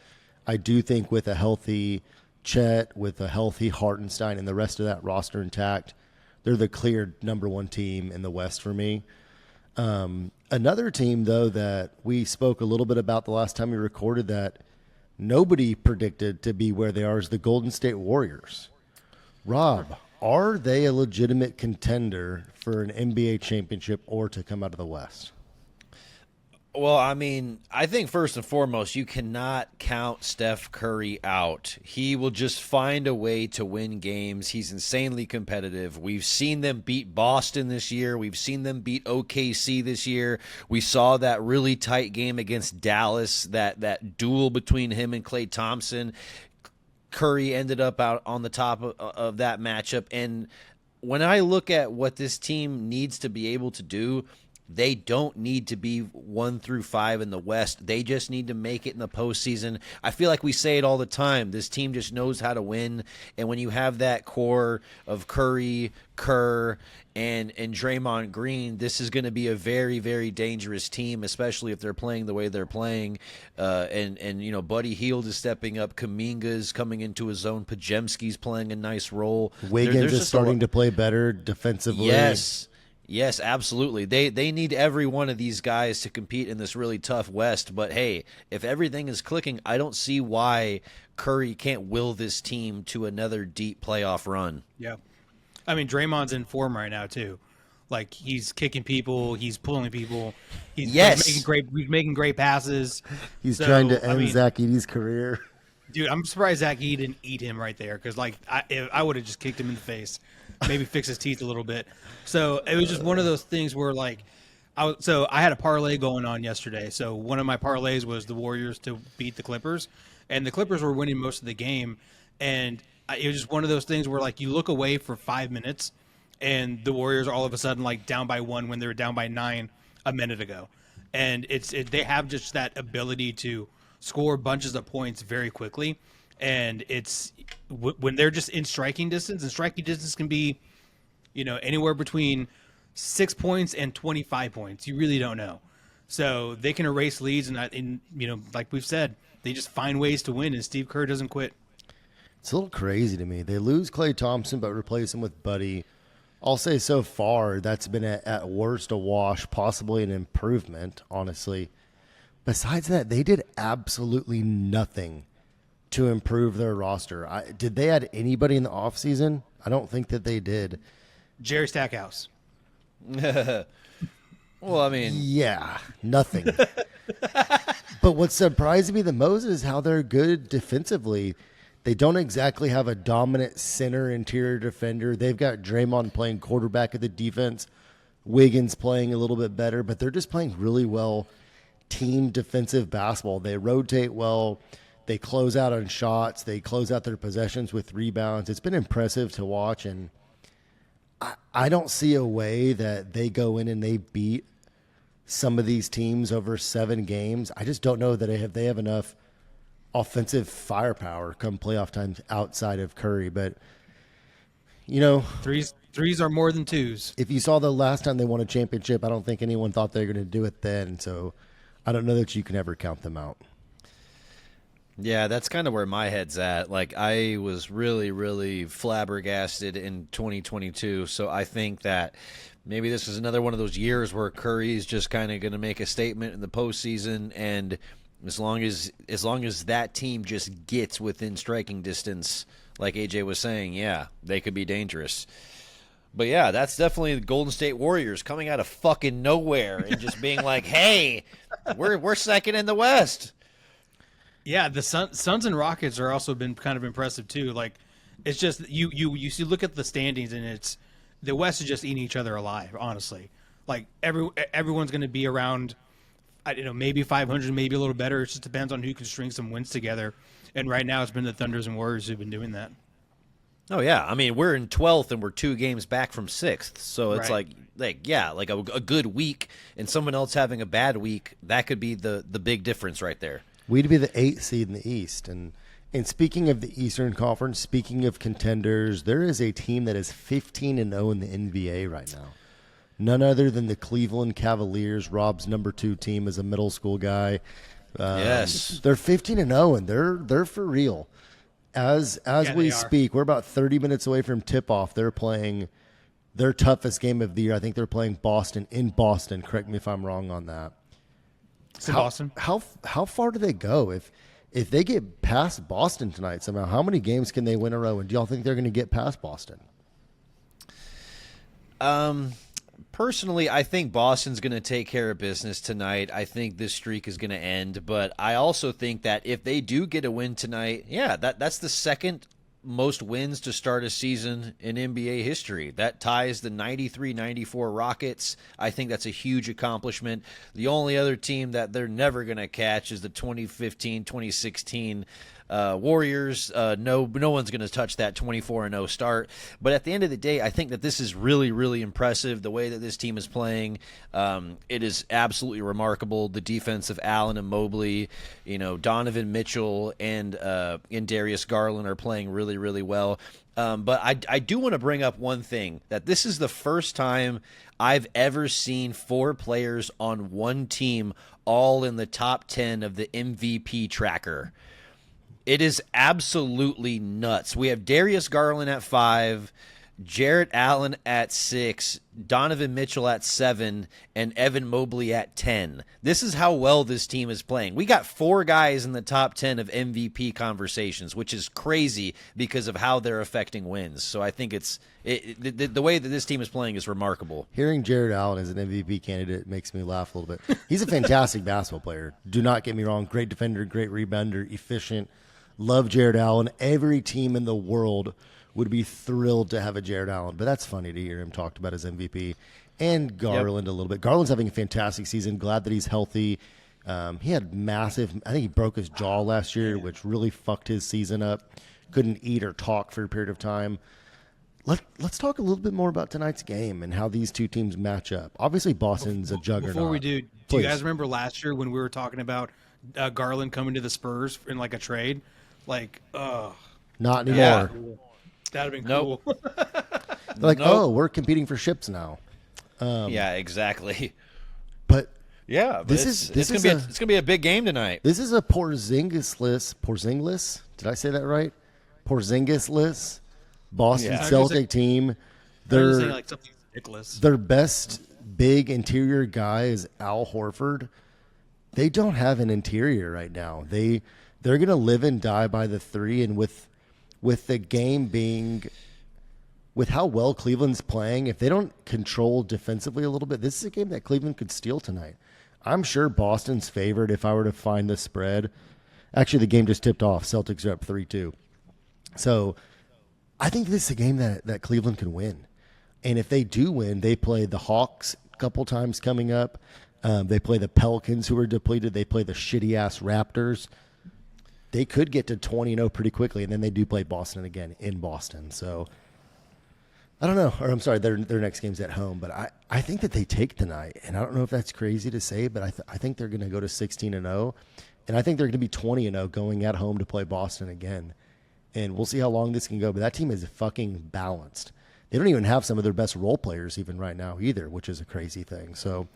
I do think with a healthy Chet, with a healthy Hartenstein, and the rest of that roster intact, they're the clear number one team in the West for me. Another team, though, that we spoke a little bit about the last time we recorded that nobody predicted to be where they are is the Golden State Warriors. Rob, are they a legitimate contender for an NBA championship or to come out of the West? Well, I mean, I think first and foremost, you cannot count Steph Curry out. He will just find a way to win games. He's insanely competitive. We've seen them beat Boston this year. We've seen them beat OKC this year. We saw that really tight game against Dallas, that duel between him and Klay Thompson. Curry ended up out on the top of that matchup. And when I look at what this team needs to be able to do, they don't need to be 1 through 5 in the West. They just need to make it in the postseason. I feel like we say it all the time. This team just knows how to win. And when you have that core of Curry, Kerr, and Draymond Green, this is going to be a very, very dangerous team, especially if they're playing the way they're playing. And Buddy Hield is stepping up. Kuminga's coming into his own. Pajemski's playing a nice role. Wiggins is starting to play better defensively. Yes, absolutely. They need every one of these guys to compete in this really tough West. But, hey, if everything is clicking, I don't see why Curry can't will this team to another deep playoff run. Yeah. I mean, Draymond's in form right now, too. Like, he's kicking people. He's pulling people. He's making great passes. He's trying to end Zach Edey's career. Dude, I'm surprised Zach Edey didn't eat him right there because, I would have just kicked him in the face. Maybe fix his teeth a little bit. So it was just one of those things where, I had a parlay going on yesterday. So one of my parlays was the Warriors to beat the Clippers, and the Clippers were winning most of the game. And it was just one of those things where, you look away for 5 minutes, and the Warriors are all of a sudden, down by 1 when they were down by 9 a minute ago. And they have just that ability to score bunches of points very quickly. And it's when they're just in striking distance, and striking distance can be, anywhere between 6 points and 25 points. You really don't know. So they can erase leads, and like we've said, they just find ways to win, and Steve Kerr doesn't quit. It's a little crazy to me. They lose Klay Thompson, but replace him with Buddy. I'll say so far that's been at worst a wash, possibly an improvement, honestly. Besides that, they did absolutely nothing to improve their roster. Did they add anybody in the offseason? I don't think that they did. Jerry Stackhouse. Well, I mean, yeah, nothing. But what surprised me the most is how they're good defensively. They don't exactly have a dominant center interior defender. They've got Draymond playing quarterback of the defense, Wiggins playing a little bit better, but they're just playing really well team defensive basketball. They rotate well. They close out on shots. They close out their possessions with rebounds. It's been impressive to watch, and I don't see a way that they go in and they beat some of these teams over 7 games. I just don't know that they have enough offensive firepower come playoff times outside of Curry. But, threes are more than twos. If you saw the last time they won a championship, I don't think anyone thought they were going to do it then. So I don't know that you can ever count them out. Yeah, that's kind of where my head's at. Like, I was really, really flabbergasted in 2022. So I think that maybe this is another one of those years where Curry's just kind of going to make a statement in the postseason, and as long as that team just gets within striking distance, like AJ was saying, yeah, they could be dangerous. But yeah, that's definitely the Golden State Warriors coming out of fucking nowhere and just being like, "Hey, we're second in the West." Yeah, the Suns and Rockets are also been kind of impressive too. Like, it's just you see, look at the standings, and it's the West is just eating each other alive. Honestly, like everyone's going to be around, maybe 500, maybe a little better. It just depends on who can string some wins together. And right now, it's been the Thunders and Warriors who've been doing that. Oh yeah, I mean, we're in 12th and we're 2 games back from 6th. So it's Right. like a good week and someone else having a bad week, that could be the big difference right there. We'd be the 8th seed in the East. And speaking of the Eastern Conference, speaking of contenders, there is a team that is 15-0 in the NBA right now. None other than the Cleveland Cavaliers, Rob's number 2 team as a middle school guy. Yes. They're 15-0, and they're for real. As we speak, we're about 30 minutes away from tip-off. They're playing their toughest game of the year. I think they're playing Boston in Boston. Correct me if I'm wrong on that. It's in Boston. How far do they go if they get past Boston tonight somehow? How many games can they win in a row? And do y'all think they're going to get past Boston? Personally, I think Boston's going to take care of business tonight. I think this streak is going to end, but I also think that if they do get a win tonight, yeah, that's the second most wins to start a season in NBA history. That ties the 93-94 Rockets. I think that's a huge accomplishment. The only other team that they're never going to catch is the 2015-2016 Warriors. No one's going to touch that 24-0 start. But at the end of the day, I think that this is really, really impressive, the way that this team is playing. It is absolutely remarkable. The defense of Allen and Mobley, Donovan Mitchell and Darius Garland are playing really, really well. But I do want to bring up one thing, that this is the first time I've ever seen 4 players on one team all in the top 10 of the MVP tracker. It is absolutely nuts. We have Darius Garland at 5, Jarrett Allen at 6, Donovan Mitchell at 7, and Evan Mobley at 10. This is how well this team is playing. We got 4 guys in the top 10 of MVP conversations, which is crazy because of how they're affecting wins. So I think the way that this team is playing is remarkable. Hearing Jared Allen as an MVP candidate makes me laugh a little bit. He's a fantastic basketball player. Do not get me wrong. Great defender, great rebounder, efficient. Love Jared Allen. Every team in the world would be thrilled to have a Jared Allen, but that's funny to hear him talked about as MVP. And Garland a little bit. Garland's having a fantastic season. Glad that he's healthy. He had massive, I think he broke his jaw last year, which really fucked his season up. Couldn't eat or talk for a period of time. Let's talk a little bit more about tonight's game and how these two teams match up. Obviously, Boston's a juggernaut. Before we do you guys remember last year when we were talking about Garland coming to the Spurs in like a trade. Like, Not anymore. Yeah. that'd have been Nope. cool. They're like, Nope. oh, we're competing for ships now. Yeah, exactly. But Yeah, but This it's, is- this it's is gonna be a- it's gonna be a big game tonight. this is a Porzingis. Did I say that right? Porzingis-less Boston Yeah. Celtic team. They're saying Their like something ridiculous. their best big interior guy is Al Horford. They don't have an interior right now. They're gonna live and die by the three, and with the game being with how well Cleveland's playing, if they don't control defensively a little bit, this is a game that Cleveland could steal tonight. I'm sure Boston's favored if I were to find the spread. Actually, the game just tipped off. Celtics are up 3-2. So I think this is a game that Cleveland can win. And if they do win, they play the Hawks a couple times coming up. They play the Pelicans, who are depleted. They play the shitty-ass Raptors. They could get to 20-0 pretty quickly, and then they do play Boston again in Boston. So I don't know. Or I'm sorry, their next game's at home. But I think that they take tonight. And I don't know if that's crazy to say, but I think they're going to go to 16-0. And I think they're going to be 20-0 going at home to play Boston again. And we'll see how long this can go. But that team is fucking balanced. They don't even have some of their best role players even right now either, which is a crazy thing. So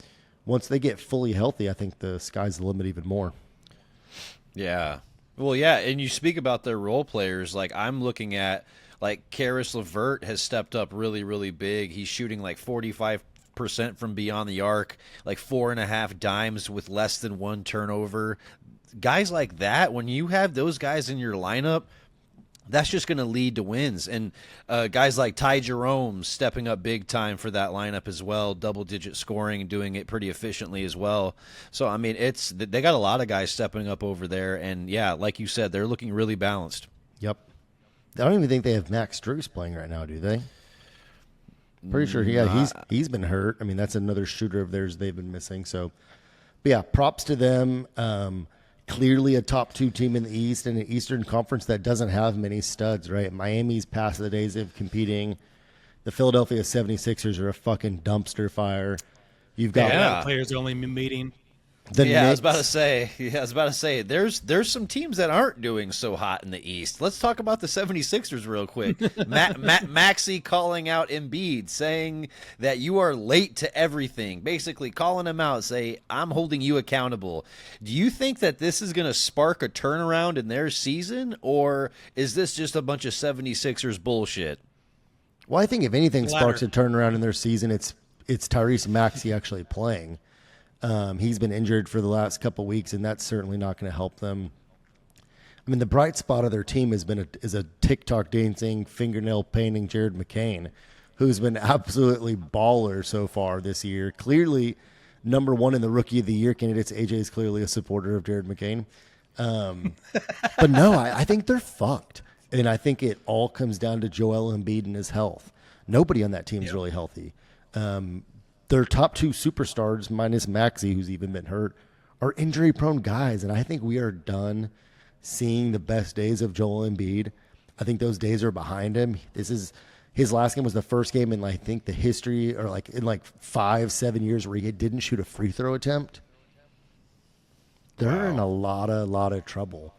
once they get fully healthy, I think the sky's the limit even more. Yeah. Well, yeah, and you speak about their role players. Like, I'm looking at, like, Karis LeVert has stepped up really, really big. He's shooting like 45% from beyond the arc, like 4.5 dimes with less than one turnover. Guys like that, when you have those guys in your lineup, that's just going to lead to wins. And guys like Ty Jerome stepping up big time for that lineup as well, double-digit scoring and doing it pretty efficiently as well. So, I mean, they got a lot of guys stepping up over there. And, yeah, like you said, they're looking really balanced. Yep. I don't even think they have Max Strus playing right now, do they? Pretty sure, yeah, he's been hurt. I mean, that's another shooter of theirs they've been missing. So, but yeah, props to them. Clearly a top 2 team in the East and an Eastern Conference that doesn't have many studs, right? Miami's past the days of competing. The Philadelphia 76ers are a fucking dumpster fire. You've got Yeah. Players only meeting. the Yeah, I was Knicks. about to say, there's some teams that aren't doing so hot in the East. Let's talk about the 76ers real quick. Maxey calling out Embiid, saying that you are late to everything, basically calling him out, say, I'm holding you accountable. Do you think that this is going to spark a turnaround in their season, or is this just a bunch of 76ers bullshit? Well, I think if anything The sparks a latter. turnaround in their season, it's Tyrese Maxey actually playing. He's been injured for the last couple weeks, and that's certainly not going to help them. I mean, the bright spot of their team is a TikTok dancing, fingernail painting Jared McCain, who's been absolutely baller so far this year. Clearly, number one in the Rookie of the Year candidates. AJ is clearly a supporter of Jared McCain. But no, I think they're fucked. And I think it all comes down to Joel Embiid and his health. Nobody on that team is really healthy. Their top 2 superstars, minus Maxey, who's even been hurt, are injury-prone guys. And I think we are done seeing the best days of Joel Embiid. I think those days are behind him. His last game was the first game in, I think, the history, or like in 5-7 years where he didn't shoot a free throw attempt. They're in a lot of trouble.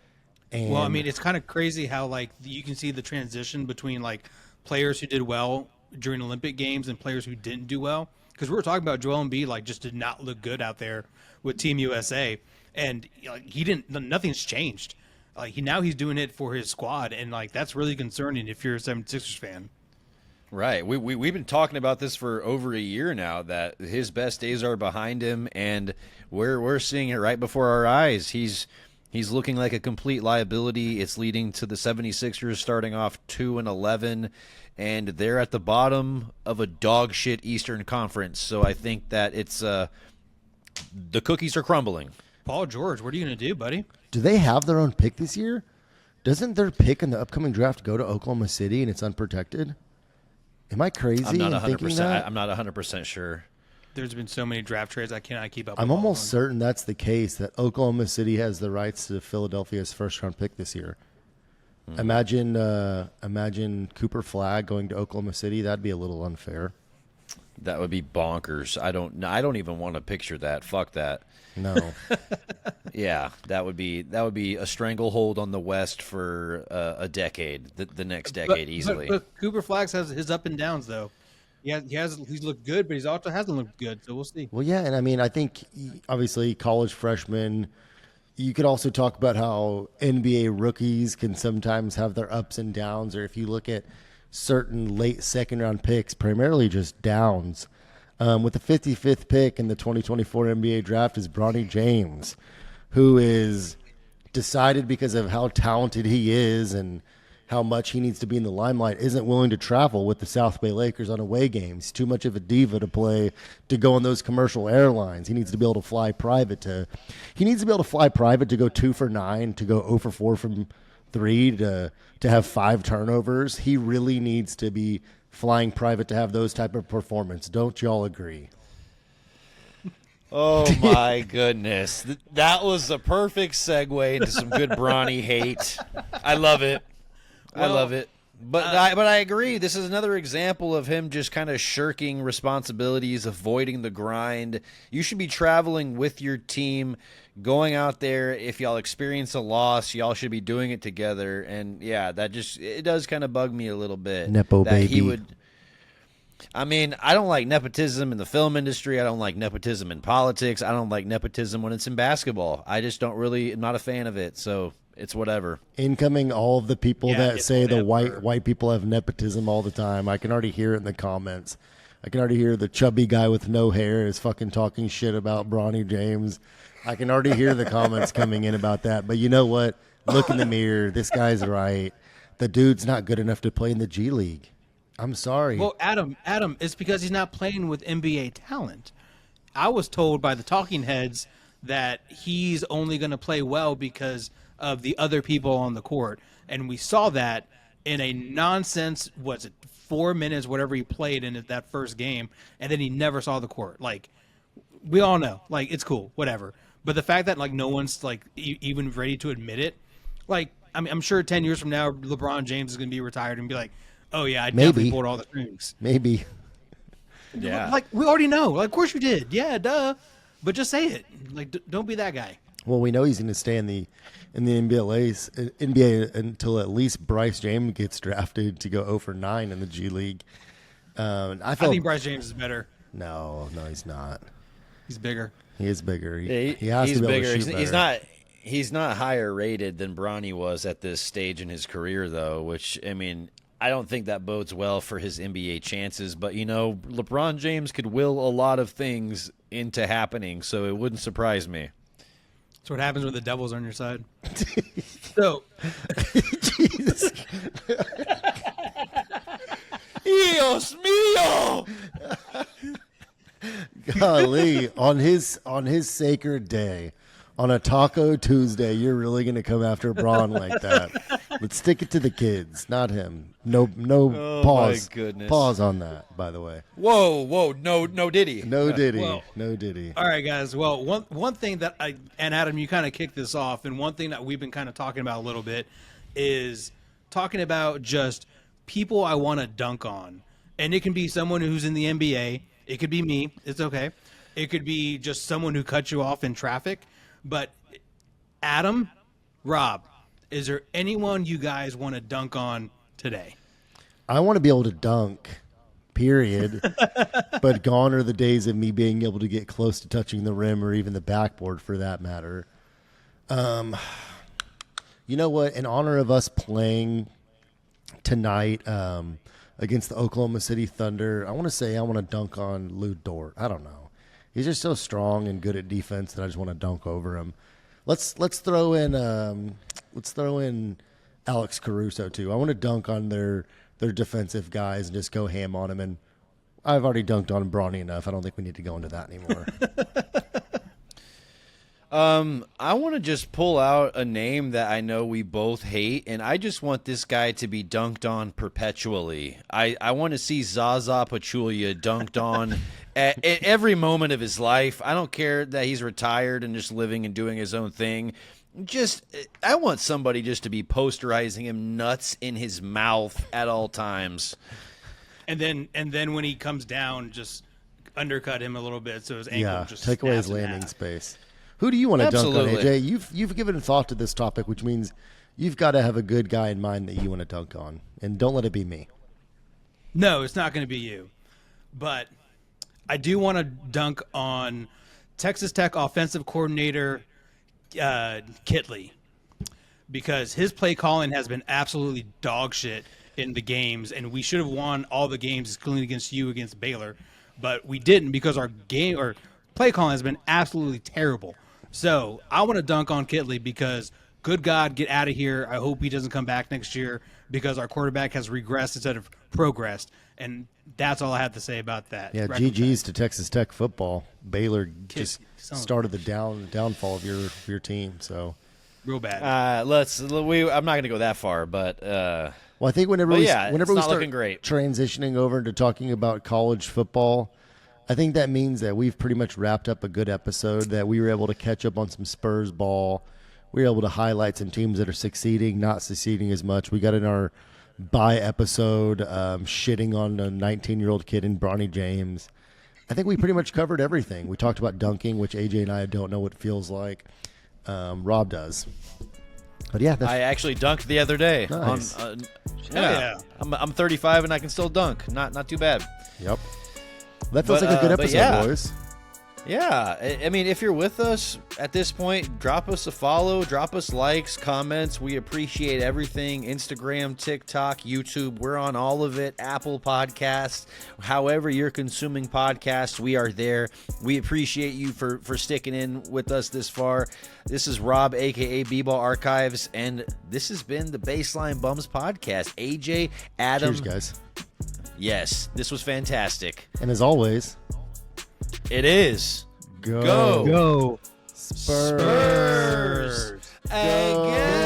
And Well, I mean, it's kind of crazy how like you can see the transition between like players who did well during Olympic Games and players who didn't do well. Because we were talking about Joel Embiid, like just did not look good out there with Team USA, and he didn't. Nothing's changed. Now he's doing it for his squad, and like that's really concerning if you're a 76ers fan. Right. We've been talking about this for over a year now, that his best days are behind him, and we're seeing it right before our eyes. He's looking like a complete liability. It's leading to the 76ers starting off 2-11, and they're at the bottom of a dog shit Eastern Conference. So I think that it's the cookies are crumbling. Paul George, what are you going to do, buddy? do they have their own pick this year? Doesn't their pick in the upcoming draft go to Oklahoma City and it's unprotected? Am I crazy I'm not in thinking 100%. that? I'm not 100% sure. There's been so many draft trades I cannot keep up. I'm with all of almost them. certain that's the case, that Oklahoma City has the rights to Philadelphia's first-round pick this year. Imagine Cooper Flagg going to Oklahoma City. That'd be a little unfair. That would be bonkers. I don't even want to picture that. Fuck that. No. Yeah, that would be a stranglehold on the West for a decade, the next decade easily. But Cooper Flax has his up and downs though. He's looked good, but he's also hasn't looked good. So we'll see. Well, yeah, and I mean, I think obviously college freshmen. You could also talk about how NBA rookies can sometimes have their ups and downs, or if you look at certain late second round picks, primarily just downs. With the 55th pick in the 2024 NBA draft is Bronny James, who is decided because of how talented he is and how much he needs to be in the limelight, isn't willing to travel with the South Bay Lakers on away games. Too much of a diva to go on those commercial airlines. He needs to be able to fly private to go 2 for 9, to go 0 for 4 from 3, to have 5 turnovers. He really needs to be flying private to have those type of performance. Don't y'all agree? Oh my goodness. That was a perfect segue into some good Bronny hate. I love it. I love it. But I agree. This is another example of him just kind of shirking responsibilities, avoiding the grind. You should be traveling with your team, going out there. If y'all experience a loss, y'all should be doing it together. And yeah, it does kind of bug me a little bit. Nepo that baby. I mean, I don't like nepotism in the film industry. I don't like nepotism in politics. I don't like nepotism when it's in basketball. I just I'm not a fan of it. So it's whatever. Incoming all of the people that say whatever. the white people have nepotism all the time. I can already hear it in the comments. I can already hear the chubby guy with no hair is fucking talking shit about Bronny James. I can already hear the comments coming in about that. But you know what? Look in the mirror. This guy's right. The dude's not good enough to play in the G League. I'm sorry. Well, Adam, it's because he's not playing with NBA talent. I was told by the talking heads that he's only going to play well because of the other people on the court. And we saw that in a nonsense, 4 minutes, whatever he played in that first game, and then he never saw the court. Like, we all know, like, it's cool, whatever. But the fact that, like, no one's, like, even ready to admit it, like, I mean, I'm sure 10 years from now, LeBron James is going to be retired and be like, oh, yeah, I definitely pulled all the strings. Maybe. Yeah. Like, we already know. Like, of course you did. Yeah, duh. But just say it. Like, don't be that guy. Well, we know he's going to stay in the NBA until at least Bryce James gets drafted to go 0 for 9 in the G League. I think Bryce James is better. No, he's not. He's bigger. He is bigger. He's to be bigger. Able to shoot better. He's not higher rated than Bronny was at this stage in his career, though, which, I mean, I don't think that bodes well for his NBA chances. But, you know, LeBron James could will a lot of things into happening, so it wouldn't surprise me. That's what happens when the devil's on your side. So, Jesus. Dios mío! Golly, on his sacred day, on a Taco Tuesday, you're really going to come after Braun like that. Let's stick it to the kids, not him. No pause. My goodness. Pause on that, by the way. Whoa, no diddy. No diddy. Well, no diddy. all right, guys. Well, one thing that and Adam, you kind of kicked this off, and one thing that we've been kind of talking about a little bit is talking about just people I want to dunk on. And it can be someone who's in the NBA. It could be me. It's okay. It could be just someone who cut you off in traffic. But Adam, Rob, is there anyone you guys want to dunk on today? I want to be able to dunk, period. But gone are the days of me being able to get close to touching the rim or even the backboard for that matter. You know what? In honor of us playing tonight against the Oklahoma City Thunder, I want to dunk on Lou Dort. I don't know. He's just so strong and good at defense that I just want to dunk over him. Let's throw in Alex Caruso too. I want to dunk on their defensive guys and just go ham on them. And I've already dunked on Bronny enough. I don't think we need to go into that anymore. I want to just pull out a name that I know we both hate, and I just want this guy to be dunked on perpetually. I want to see Zaza Pachulia dunked on at every moment of his life. I don't care that he's retired and just living and doing his own thing. I want somebody just to be posterizing him nuts in his mouth at all times. And then when he comes down, just undercut him a little bit so his ankle just take away his snaps in landing half. space. Who do you want to dunk on, Absolutely. AJ? You've given thought to this topic, which means you've got to have a good guy in mind that you want to dunk on, and don't let it be me. No, it's not going to be you. But I do want to dunk on Texas Tech offensive coordinator Kitley, because his play calling has been absolutely dog shit in the games, and we should have won all the games, including against you, against Baylor, but we didn't because our play calling has been absolutely terrible. So I want to dunk on Kitley because, good God, get out of here. I hope he doesn't come back next year because our quarterback has regressed instead of progressed, and that's all I have to say about that. Yeah, GG's to Texas Tech football. Baylor just started the downfall of your team. So real bad. I'm not going to go that far, but well, I think whenever But we yeah, whenever it's we not start looking great. transitioning over into talking about college football, I think that means that we've pretty much wrapped up a good episode. That we were able to catch up on some Spurs ball. We were able to highlight some teams that are succeeding, not succeeding as much. We got in our bye episode shitting on a 19-year-old kid in Bronny James. I think we pretty much covered everything. We talked about dunking, which AJ and I don't know what it feels like. Rob does. But yeah, I actually dunked the other day. Nice. Yeah. I'm 35 and I can still dunk. Not too bad. Yep. That feels But, like a good but episode, yeah. boys. Yeah, I mean, if you're with us at this point, drop us a follow, drop us likes, comments. We appreciate everything. Instagram, TikTok, YouTube. We're on all of it. Apple Podcasts. However you're consuming podcasts, we are there. We appreciate you for sticking in with us this far. This is Rob, a.k.a. B-Ball Archives, and this has been the Baseline Bums Podcast. AJ, Adam. Cheers, guys. Yes, this was fantastic. And as always, It is. go Go Spurs. Again.